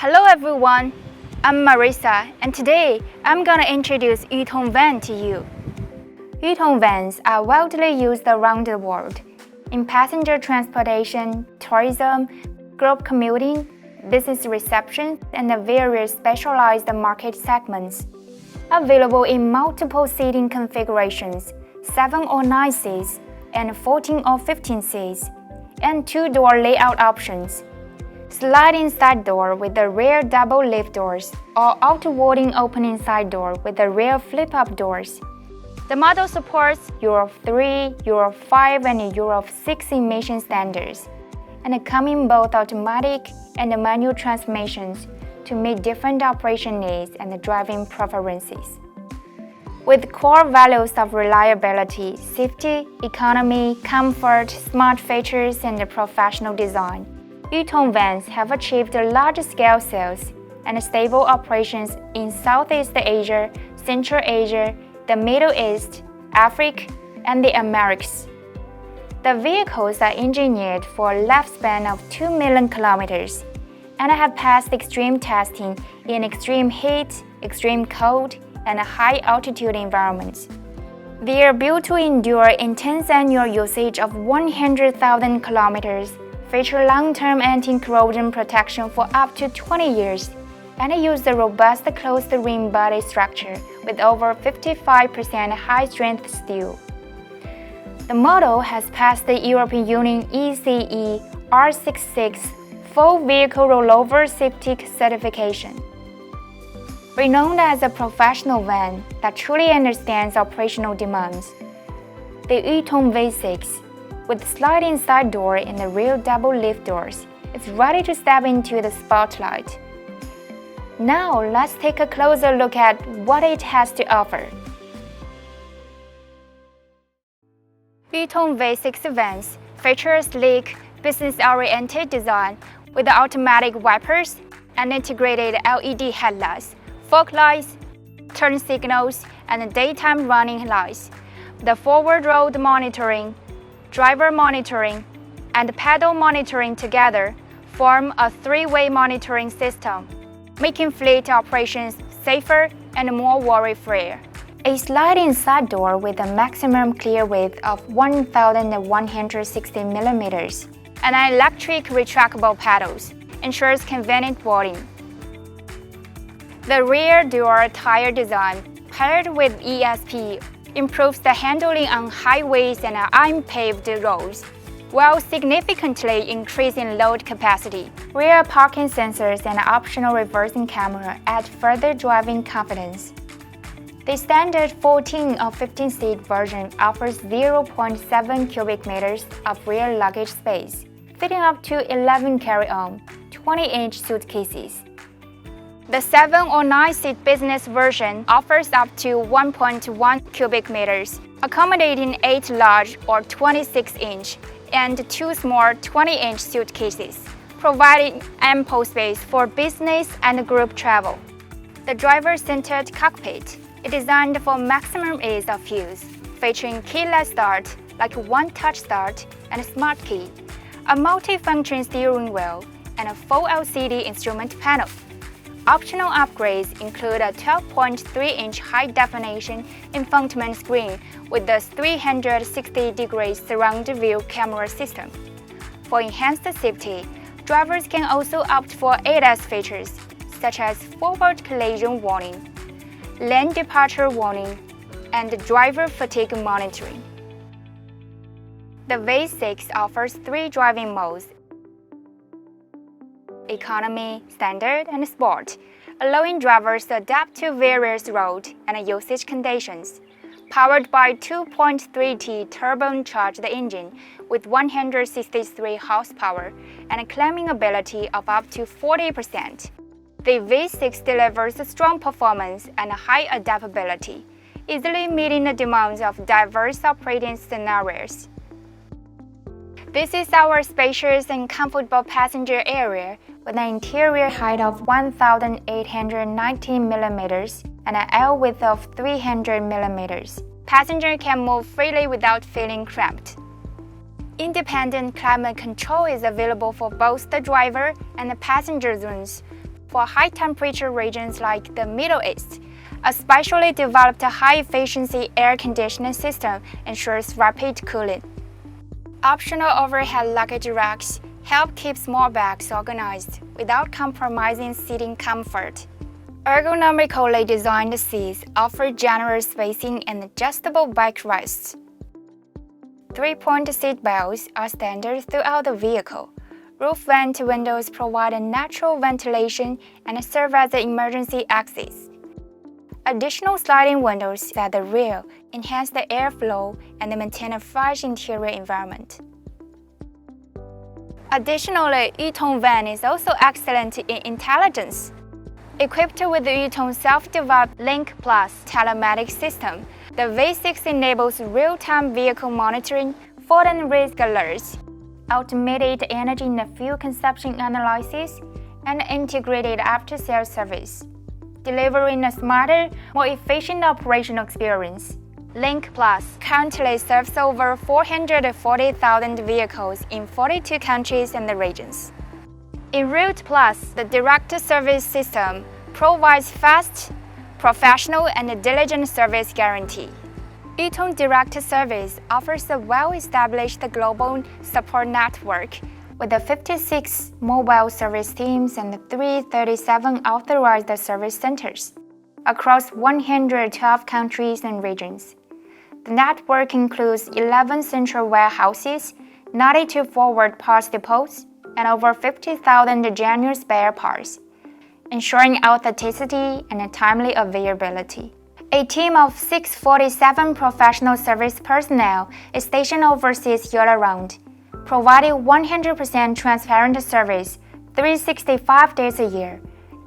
Hello everyone, I'm Marissa and today I'm gonna introduce Yutong van to you. Yutong vans are widely used around the world in passenger transportation, tourism, group commuting, business reception, and various specialized market segments. Available in multiple seating configurations, 7 or 9 seats, and 14 or 15 seats, and 2-door layout options. Sliding side door with the rear double lift doors, or outwarding opening side door with the rear flip-up doors. The model supports Euro 3, Euro 5, and Euro 6 emission standards, and come in both automatic and manual transmissions to meet different operation needs and driving preferences. With core values of reliability, safety, economy, comfort, smart features, and professional design, Yutong vans have achieved large-scale sales and stable operations in Southeast Asia, Central Asia, the Middle East, Africa, and the Americas. The vehicles are engineered for a lifespan of 2 million kilometers and have passed extreme testing in extreme heat, extreme cold, and high-altitude environments. They are built to endure intense annual usage of 100,000 kilometers, feature long-term anti-corrosion protection for up to 20 years, and use a robust closed rim body structure with over 55% high-strength steel. The model has passed the European Union ECE R66 Full Vehicle Rollover Safety Certification. Renowned as a professional van that truly understands operational demands, the Yutong V6, with sliding side door and the rear double lift doors, is ready to step into the spotlight. Now let's take a closer look at what it has to offer. Yutong V6 vans feature a sleek, business-oriented design with automatic wipers and integrated LED headlights, fog lights, turn signals, and daytime running lights. The forward road monitoring, driver monitoring, and pedal monitoring together form a three-way monitoring system, making fleet operations safer and more worry-free. A sliding side door with a maximum clear width of 1,160 mm and electric retractable pedals ensures convenient boarding. The rear door tire design, paired with ESP, improves the handling on highways and unpaved roads, while significantly increasing load capacity. Rear parking sensors and optional reversing camera add further driving confidence. The standard 14 or 15-seat version offers 0.7 cubic meters of rear luggage space, fitting up to 11 carry-on, 20-inch suitcases. The 7 or 9-seat business version offers up to 1.1 cubic meters, accommodating 8 large or 26-inch and 2 small 20-inch suitcases, providing ample space for business and group travel. The driver-centered cockpit is designed for maximum ease of use, featuring keyless start like one-touch start and a smart key, a multi-function steering wheel, and a full LCD instrument panel. Optional upgrades include a 12.3-inch high-definition infotainment screen with the 360-degree surround view camera system. For enhanced safety, drivers can also opt for ADAS features such as forward collision warning, lane departure warning, and driver fatigue monitoring. The V6 offers 3 driving modes: Economy, Standard, and Sport, allowing drivers to adapt to various road and usage conditions. Powered by 2.3T turbocharged engine with 163 horsepower and a climbing ability of up to 40%. The V6 delivers strong performance and high adaptability, easily meeting the demands of diverse operating scenarios. This is our spacious and comfortable passenger area with an interior height of 1,890 mm and an aisle width of 300 mm. Passenger can move freely without feeling cramped. Independent climate control is available for both the driver and the passenger zones, for high-temperature regions like the Middle East. A specially developed high-efficiency air conditioning system ensures rapid cooling. Optional overhead luggage racks help keep small bags organized without compromising seating comfort. Ergonomically designed seats offer generous spacing and adjustable backrests. 3-point seat belts are standard throughout the vehicle. Roof vent windows provide a natural ventilation and serve as an emergency exits. Additional sliding windows at the rear enhance the airflow and maintain a fresh interior environment. Additionally, Yutong van is also excellent in intelligence. Equipped with the Yutong self-developed Link Plus telematics system, the V6 enables real-time vehicle monitoring, fault and risk alerts, automated energy and fuel consumption analysis, and integrated after-sales service, delivering a smarter, more efficient operational experience. Link Plus currently serves over 440,000 vehicles in 42 countries and regions. In Route Plus, the direct service system provides fast, professional, and diligent service guarantee. Yutong Direct Service offers a well-established global support network with 56 mobile service teams and 337 authorized service centers across 112 countries and regions. The network includes 11 central warehouses, 92 forward parts depots, and over 50,000 genuine spare parts, ensuring authenticity and timely availability. A team of 647 professional service personnel is stationed overseas year-round, providing 100% transparent service 365 days a year.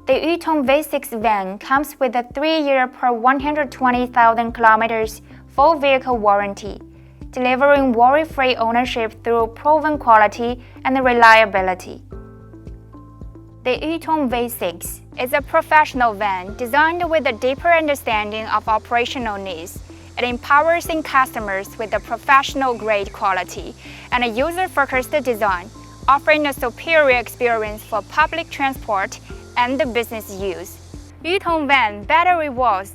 The Yutong V6 van comes with a 3-year per 120,000 kilometers full vehicle warranty, delivering worry-free ownership through proven quality and reliability. The Yutong V6 is a professional van designed with a deeper understanding of operational needs. It empowers customers with a professional-grade quality and a user-focused design, offering a superior experience for public transport and business use. Yutong van better rewards